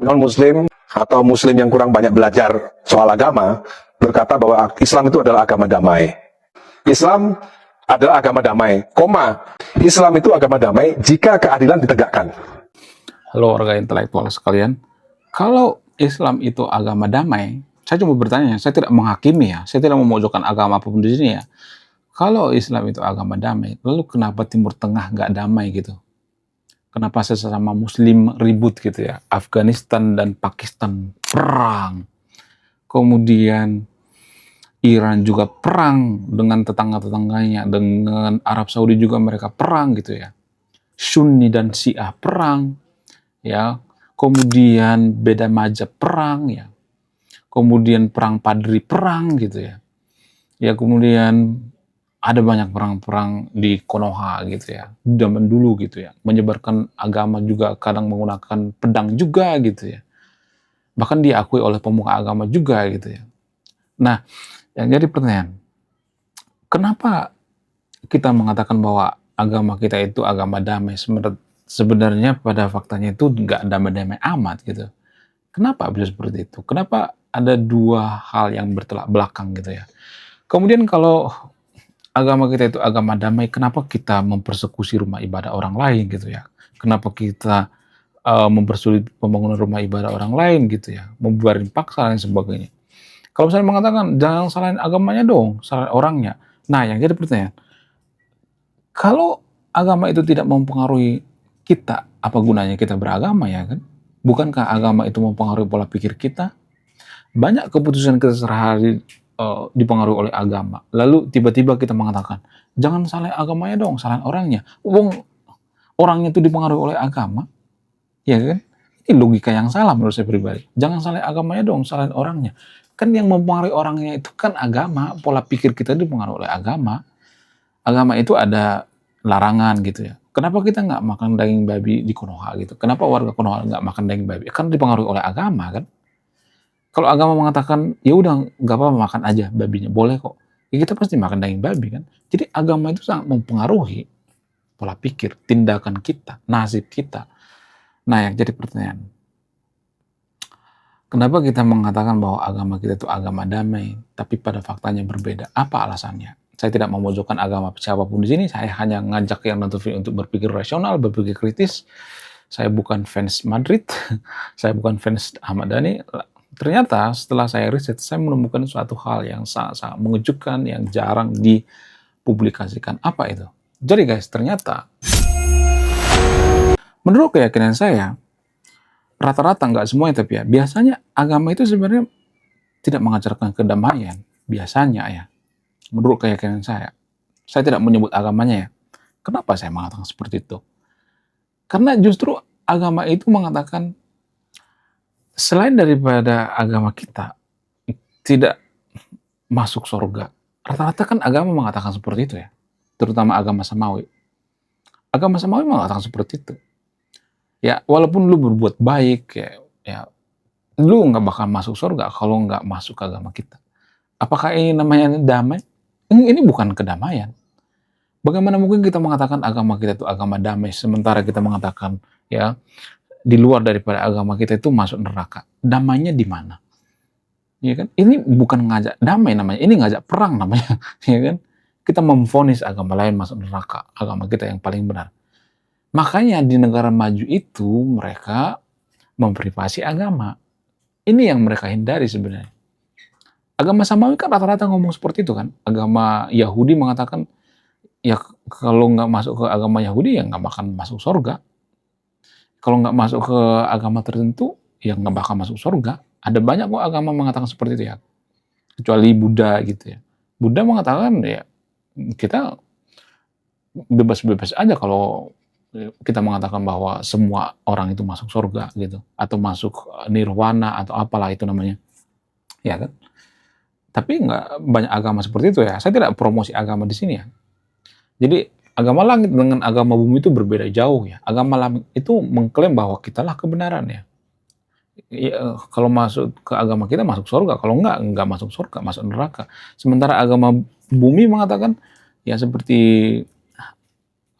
non-muslim atau muslim yang kurang banyak belajar soal agama berkata bahwa Islam itu adalah agama damai. Islam adalah agama damai, Islam itu agama damai jika keadilan ditegakkan. Halo warga intelektual sekalian, kalau Islam itu agama damai, saya cuma bertanya, saya tidak menghakimi ya, saya tidak memojokkan agama apapun di sini ya. Kalau Islam itu agama damai, lalu kenapa Timur Tengah nggak damai gitu? Kenapa sesama Muslim ribut gitu ya? Afghanistan dan Pakistan perang, kemudian Iran juga perang dengan tetangga-tetangganya, dengan Arab Saudi juga mereka perang gitu ya. Sunni dan Syiah perang, ya. Kemudian beda mazhab perang ya. Kemudian perang Padri perang gitu ya. Ya kemudian ada banyak perang-perang di Konoha gitu ya, zaman dulu gitu ya, menyebarkan agama juga kadang menggunakan pedang juga gitu ya, bahkan diakui oleh pemuka agama juga gitu ya. Nah, yang jadi pertanyaan, kenapa kita mengatakan bahwa agama kita itu agama damai, sebenarnya pada faktanya itu nggak damai-damai amat gitu. Kenapa bisa seperti itu? Kenapa ada dua hal yang bertolak belakang gitu ya? Kemudian kalau agama kita itu agama damai, kenapa kita mempersekusi rumah ibadah orang lain gitu ya? Kenapa kita mempersulit pembangunan rumah ibadah orang lain gitu ya? Membubarin paksa dan sebagainya. Kalau misalnya mengatakan jangan salahin agamanya dong, salahin orangnya. Nah, yang jadi pertanyaan, kalau agama itu tidak mempengaruhi kita, apa gunanya kita beragama ya kan? Bukankah agama itu mempengaruhi pola pikir kita? Banyak keputusan kita sehari-hari dipengaruhi oleh agama. Lalu tiba-tiba kita mengatakan, jangan salahin agamanya dong, salahin orangnya. Orangnya itu dipengaruhi oleh agama, ya kan? Ini logika yang salah menurut saya pribadi. Jangan salahin agamanya dong, salahin orangnya. Kan yang mempengaruhi orangnya itu kan agama, pola pikir kita dipengaruhi oleh agama. Agama itu ada larangan gitu ya. Kenapa kita nggak makan daging babi di Konoha gitu? Kenapa warga Konoha nggak makan daging babi? Kan dipengaruhi oleh agama kan? Kalau agama mengatakan, ya udah nggak apa-apa makan aja babinya, boleh kok. Ya kita pasti makan daging babi kan. Jadi agama itu sangat mempengaruhi pola pikir, tindakan kita, nasib kita. Nah yang jadi pertanyaan, kenapa kita mengatakan bahwa agama kita itu agama damai, tapi pada faktanya berbeda? Apa alasannya? Saya tidak memojokkan agama siapapun di sini, saya hanya ngajak yang nonton video untuk berpikir rasional, berpikir kritis. Saya bukan fans Madrid, saya bukan fans Ahmad Dhani. Ternyata setelah saya riset, saya menemukan suatu hal yang sangat-sangat mengejutkan, yang jarang dipublikasikan. Apa itu? Jadi guys, ternyata menurut keyakinan saya, rata-rata nggak semuanya tapi ya, biasanya agama itu sebenarnya tidak mengajarkan kedamaian. Biasanya ya, menurut keyakinan saya tidak menyebut agamanya ya. Kenapa saya mengatakan seperti itu? Karena justru agama itu mengatakan selain daripada agama kita tidak masuk surga, rata-rata kan agama mengatakan seperti itu ya, terutama agama samawi. Agama samawi mengatakan seperti itu. Ya, walaupun lu berbuat baik, ya lu nggak bakal masuk surga kalau nggak masuk ke agama kita. Apakah ini namanya damai? Ini bukan kedamaian. Bagaimana mungkin kita mengatakan agama kita itu agama damai, sementara kita mengatakan ya di luar daripada agama kita itu masuk neraka. Damainya di mana? Ya kan? Ini bukan ngajak damai namanya, ini ngajak perang namanya, ya kan? Kita memvonis agama lain masuk neraka, agama kita yang paling benar. Makanya di negara maju itu mereka memprivasi agama. Ini yang mereka hindari sebenarnya. Agama samawi kan rata-rata ngomong seperti itu kan. Agama Yahudi mengatakan, ya kalau nggak masuk ke agama Yahudi ya nggak bakal masuk surga. Kalau nggak masuk ke agama tertentu, ya nggak bakal masuk surga. Ada banyak kok agama mengatakan seperti itu ya. Kecuali Buddha gitu ya. Buddha mengatakan ya kita bebas-bebas aja kalau kita mengatakan bahwa semua orang itu masuk surga gitu. Atau masuk nirwana atau apalah itu namanya. Ya kan? Tapi nggak banyak agama seperti itu ya. Saya tidak promosi agama di sini ya. Jadi agama langit dengan agama bumi itu berbeda jauh ya. Agama langit itu mengklaim bahwa kitalah kebenaran ya. Ya, kalau masuk ke agama kita masuk surga, kalau enggak masuk surga, masuk neraka. Sementara agama bumi mengatakan ya seperti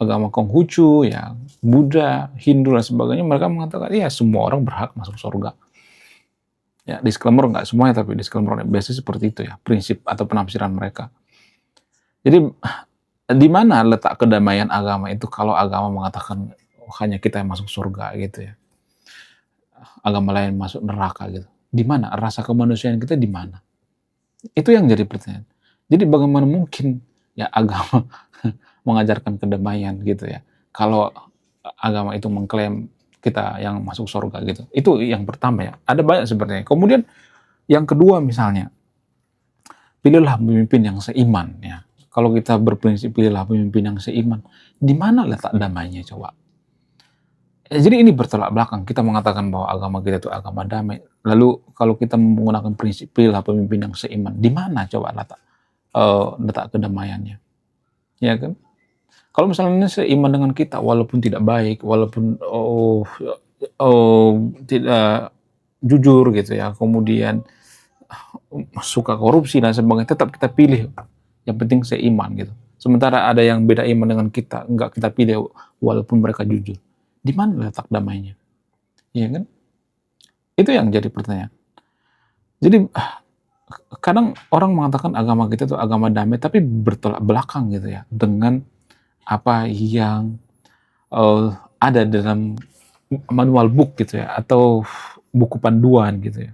agama Konghucu, ya Buddha, Hindu dan sebagainya, mereka mengatakan ya semua orang berhak masuk surga. Ya, disclaimer nggak semuanya, tapi disclaimer biasanya seperti itu ya, prinsip atau penafsiran mereka. Jadi di mana letak kedamaian agama itu kalau agama mengatakan oh, hanya kita yang masuk surga gitu ya, agama lain masuk neraka gitu. Di mana rasa kemanusiaan kita di mana? Itu yang jadi pertanyaan. Jadi bagaimana mungkin ya agama mengajarkan kedamaian gitu ya, kalau agama itu mengklaim kita yang masuk surga gitu. Itu yang pertama ya. Ada banyak sebenarnya. Kemudian yang kedua misalnya, pilihlah pemimpin yang seiman ya. Kalau kita berprinsip pilihlah pemimpin yang seiman, di mana letak damainya coba? Jadi ini bertolak belakang. Kita mengatakan bahwa agama kita itu agama damai. Lalu kalau kita menggunakan prinsip pilihlah pemimpin yang seiman, di mana coba letak kedamaiannya? Ya kan? Kalau misalnya seiman dengan kita, walaupun tidak baik, walaupun tidak jujur gitu ya, kemudian suka korupsi dan sebagainya, tetap kita pilih. Yang penting seiman gitu. Sementara ada yang beda iman dengan kita, enggak kita pilih walaupun mereka jujur. Di mana letak damainya? Iya kan? Itu yang jadi pertanyaan. Jadi kadang orang mengatakan agama kita itu agama damai, tapi bertolak belakang gitu ya dengan apa yang ada dalam manual book gitu ya, atau buku panduan gitu ya.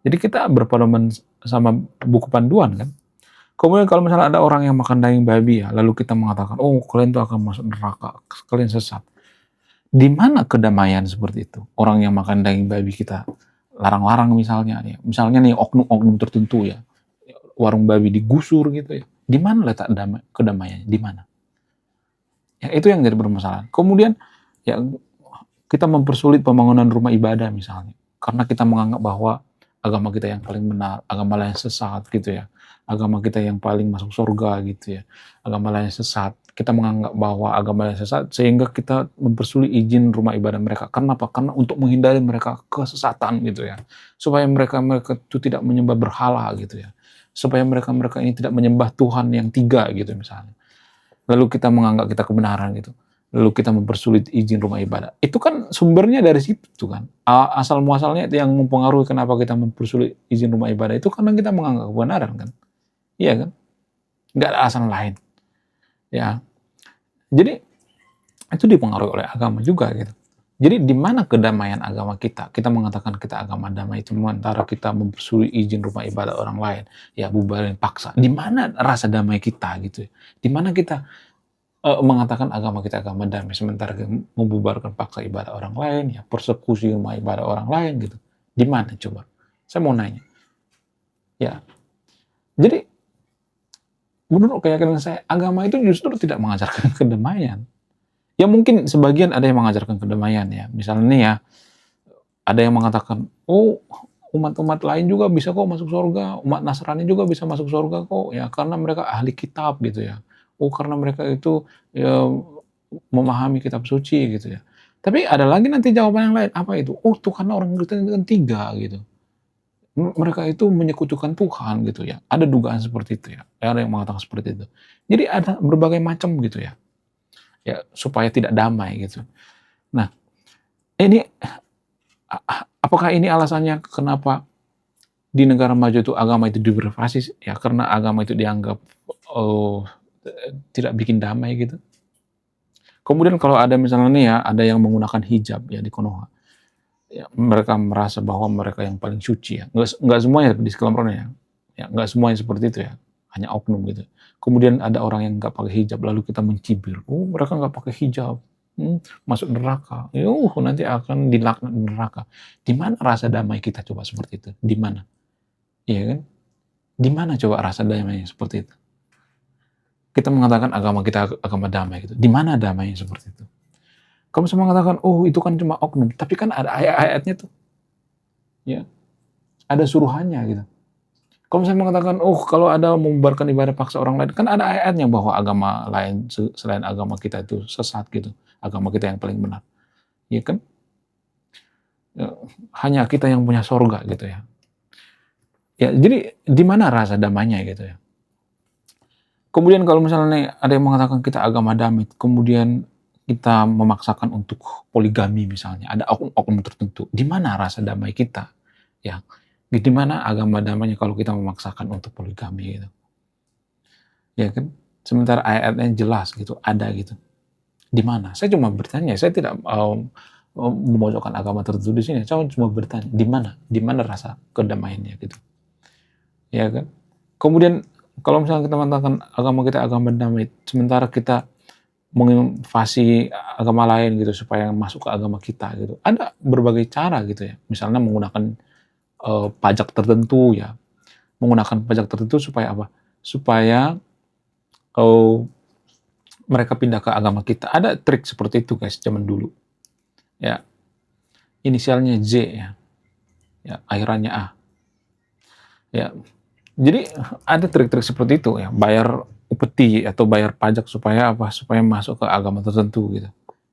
Jadi kita berpedoman sama buku panduan kan. Kemudian kalau misalnya ada orang yang makan daging babi ya, lalu kita mengatakan, oh kalian tuh akan masuk neraka, kalian sesat. Di mana kedamaian seperti itu? Orang yang makan daging babi kita larang-larang misalnya, ya. Misalnya nih oknum-oknum tertentu ya, warung babi digusur gitu ya. Di mana letak kedamaiannya? Di mana? Ya, itu yang jadi bermasalah. Kemudian ya kita mempersulit pembangunan rumah ibadah misalnya, karena kita menganggap bahwa agama kita yang paling benar, agama lain sesat gitu ya, agama kita yang paling masuk surga gitu ya, agama lain sesat. Kita menganggap bahwa agama lain sesat sehingga kita mempersulit izin rumah ibadah mereka. Kenapa? Karena untuk menghindari mereka kesesatan gitu ya, supaya mereka itu tidak menyembah berhala gitu ya, supaya mereka ini tidak menyembah Tuhan yang tiga gitu misalnya. Lalu kita menganggap kita kebenaran gitu. Lalu kita mempersulit izin rumah ibadah. Itu kan sumbernya dari situ kan. Asal muasalnya yang mempengaruhi kenapa kita mempersulit izin rumah ibadah itu karena kita menganggap kebenaran kan. Iya kan? Nggak ada alasan lain. Ya. Jadi itu dipengaruhi oleh agama juga gitu. Jadi di mana kedamaian agama kita? Kita mengatakan kita agama damai, sementara kita mempersulit izin rumah ibadah orang lain, ya bubarin paksa. Di mana rasa damai kita gitu? Di mana kita mengatakan agama kita agama damai, sementara kita membubarkan paksa ibadah orang lain, ya persekusi rumah ibadah orang lain gitu. Di mana coba? Saya mau nanya. Ya, jadi menurut keyakinan saya agama itu justru tidak mengajarkan kedamaian. Ya mungkin sebagian ada yang mengajarkan kedamaian ya. Misalnya nih ya, ada yang mengatakan, oh umat-umat lain juga bisa kok masuk surga, umat Nasrani juga bisa masuk surga kok, ya karena mereka ahli kitab gitu ya. Oh karena mereka itu ya, memahami kitab suci gitu ya. Tapi ada lagi nanti jawaban yang lain, apa itu? Oh tuh karena orang Kristen itu kan tiga gitu. Mereka itu menyekutukan Tuhan gitu ya. Ada dugaan seperti itu ya. Ada yang mengatakan seperti itu. Jadi ada berbagai macam gitu ya. Ya supaya tidak damai gitu. Nah, ini apakah ini alasannya kenapa di negara maju itu agama itu diprivasi? Ya karena agama itu dianggap tidak bikin damai gitu. Kemudian kalau ada misalnya nih ya, ada yang menggunakan hijab ya di Konoha. Ya, mereka merasa bahwa mereka yang paling suci ya. Enggak semuanya disclaimer-nya ya. Ya, enggak semuanya seperti itu ya. Hanya oknum gitu. Kemudian ada orang yang nggak pakai hijab, lalu kita mencibir. Oh, mereka nggak pakai hijab, masuk neraka. Nanti akan dilaknat neraka. Di mana rasa damai kita coba seperti itu? Di mana? Iya kan? Di mana coba rasa damai seperti itu? Kita mengatakan agama kita agama damai gitu. Di mana damainya seperti itu? Kamu semua mengatakan, oh itu kan cuma oknum. Tapi kan ada ayat-ayatnya tuh. Ya, ada suruhannya gitu. Kalau saya mengatakan, oh kalau ada membubarkan ibadah paksa orang lain, kan ada ayatnya bahwa agama lain selain agama kita itu sesat gitu. Agama kita yang paling benar. Iya kan? Ya, hanya kita yang punya surga gitu ya. Ya, jadi di mana rasa damainya gitu ya. Kemudian kalau misalnya ada yang mengatakan kita agama damai, kemudian kita memaksakan untuk poligami misalnya, ada oknum-oknum tertentu, di mana rasa damai kita? Ya, di mana agama damainya kalau kita memaksakan untuk poligami gitu, ya kan? Sementara ayat-ayatnya jelas gitu, ada gitu. Di mana? Saya cuma bertanya, saya tidak memojokkan agama tertentu di sini. Saya cuma bertanya, di mana? Di mana rasa kedamaiannya gitu, ya kan? Kemudian kalau misalnya kita mengatakan agama kita agama damai, sementara kita menginvasi agama lain gitu supaya masuk ke agama kita gitu. Ada berbagai cara gitu ya. Misalnya menggunakan pajak tertentu ya, menggunakan pajak tertentu supaya apa? Supaya eh, mereka pindah ke agama kita. Ada trik seperti itu guys zaman dulu. Ya, inisialnya Z ya, ya akhirannya A. Ya, jadi ada trik-trik seperti itu ya, bayar upeti atau bayar pajak supaya apa? Supaya masuk ke agama tertentu gitu.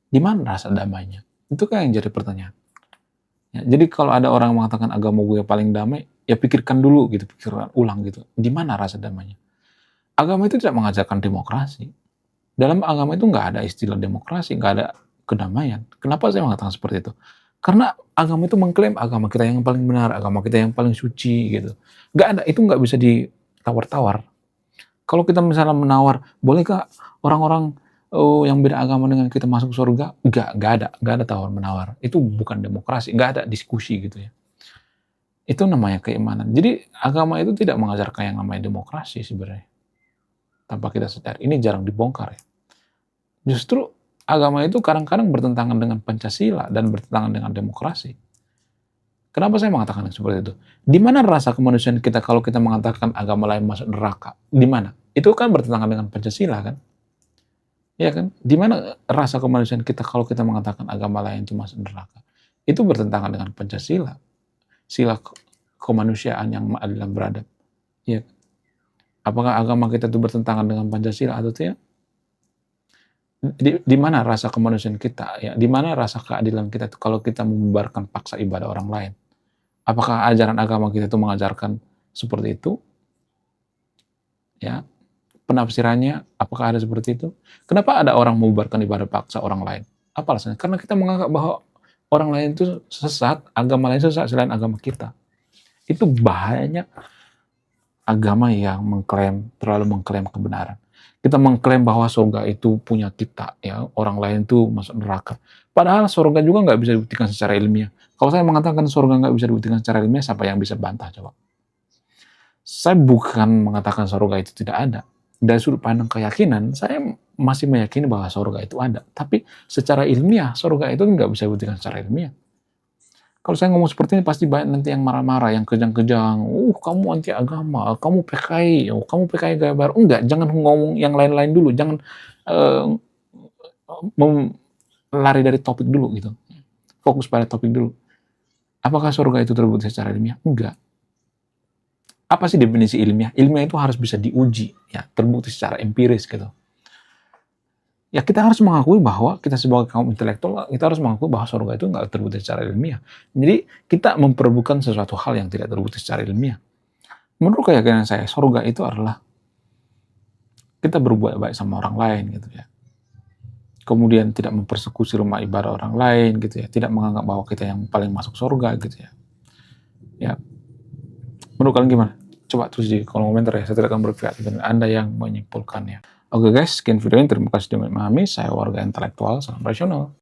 Di mana rasa damainya? Itu kan yang jadi pertanyaan. Ya, jadi kalau ada orang mengatakan agama gue paling damai, ya pikirkan dulu gitu, pikirkan ulang gitu. Di mana rasa damainya? Agama itu tidak mengajarkan demokrasi. Dalam agama itu nggak ada istilah demokrasi, nggak ada kedamaian. Kenapa saya mengatakan seperti itu? Karena agama itu mengklaim agama kita yang paling benar, agama kita yang paling suci gitu. Nggak ada, itu nggak bisa ditawar-tawar. Kalau kita misalnya menawar, bolehkah orang-orang yang beda agama dengan kita masuk surga? Nggak ada tawar-menawar. Itu bukan demokrasi, nggak ada diskusi gitu ya. Itu namanya keimanan. Jadi agama itu tidak mengajarkan yang namanya demokrasi sebenarnya. Tanpa kita sadar, ini jarang dibongkar ya. Justru agama itu kadang-kadang bertentangan dengan Pancasila dan bertentangan dengan demokrasi. Kenapa saya mengatakan seperti itu? Di mana rasa kemanusiaan kita kalau kita mengatakan agama lain masuk neraka? Di mana? Itu kan bertentangan dengan Pancasila kan? Ya kan? Di mana rasa kemanusiaan kita kalau kita mengatakan agama lain itu masuk neraka? Itu bertentangan dengan Pancasila. Sila kemanusiaan yang adil dan beradab. Ya. Apakah agama kita itu bertentangan dengan Pancasila atau tidak? Di mana rasa kemanusiaan kita? Ya, di mana rasa keadilan kita itu kalau kita membubarkan paksa ibadah orang lain? Apakah ajaran agama kita itu mengajarkan seperti itu? Ya, penafsirannya apakah ada seperti itu? Kenapa ada orang membubarkan ibadah paksa orang lain? Apa alasannya? Karena kita menganggap bahwa orang lain itu sesat, agama lain sesat selain agama kita. Itu banyak agama yang terlalu mengklaim kebenaran. Kita mengklaim bahwa surga itu punya kita, ya orang lain itu masuk neraka. Padahal surga juga nggak bisa dibuktikan secara ilmiah. Kalau saya mengatakan surga nggak bisa dibuktikan secara ilmiah, siapa yang bisa bantah coba? Saya bukan mengatakan surga itu tidak ada. Dari sudut pandang keyakinan, saya masih meyakini bahwa surga itu ada. Tapi secara ilmiah, surga itu nggak bisa dibuktikan secara ilmiah. Kalau saya ngomong seperti ini, pasti banyak nanti yang marah-marah, yang kejang-kejang. Kamu anti agama, kamu PKI, kamu PKI gaya baru. Enggak, jangan ngomong yang lain-lain dulu. Jangan lari dari topik dulu gitu. Fokus pada topik dulu. Apakah surga itu terbukti secara ilmiah? Enggak. Apa sih definisi ilmiah? Ilmiah itu harus bisa diuji, ya, terbukti secara empiris gitu. Ya kita harus mengakui bahwa kita sebagai kaum intelektual, kita harus mengakui bahwa surga itu nggak terbukti secara ilmiah. Jadi kita memperebutkan sesuatu hal yang tidak terbukti secara ilmiah. Menurut keyakinan saya, surga itu adalah kita berbuat baik sama orang lain gitu ya. Kemudian tidak mempersekusi rumah ibadah orang lain gitu ya. Tidak menganggap bahwa kita yang paling masuk surga gitu ya. Ya. Menurut kalian gimana? Coba tulis di kolom komentar ya. Saya tidak akan berpihak dengan Anda yang menyimpulkannya. Oke guys, sekian video ini. Terima kasih sudah memahami. Saya warga intelektual, salam rasional.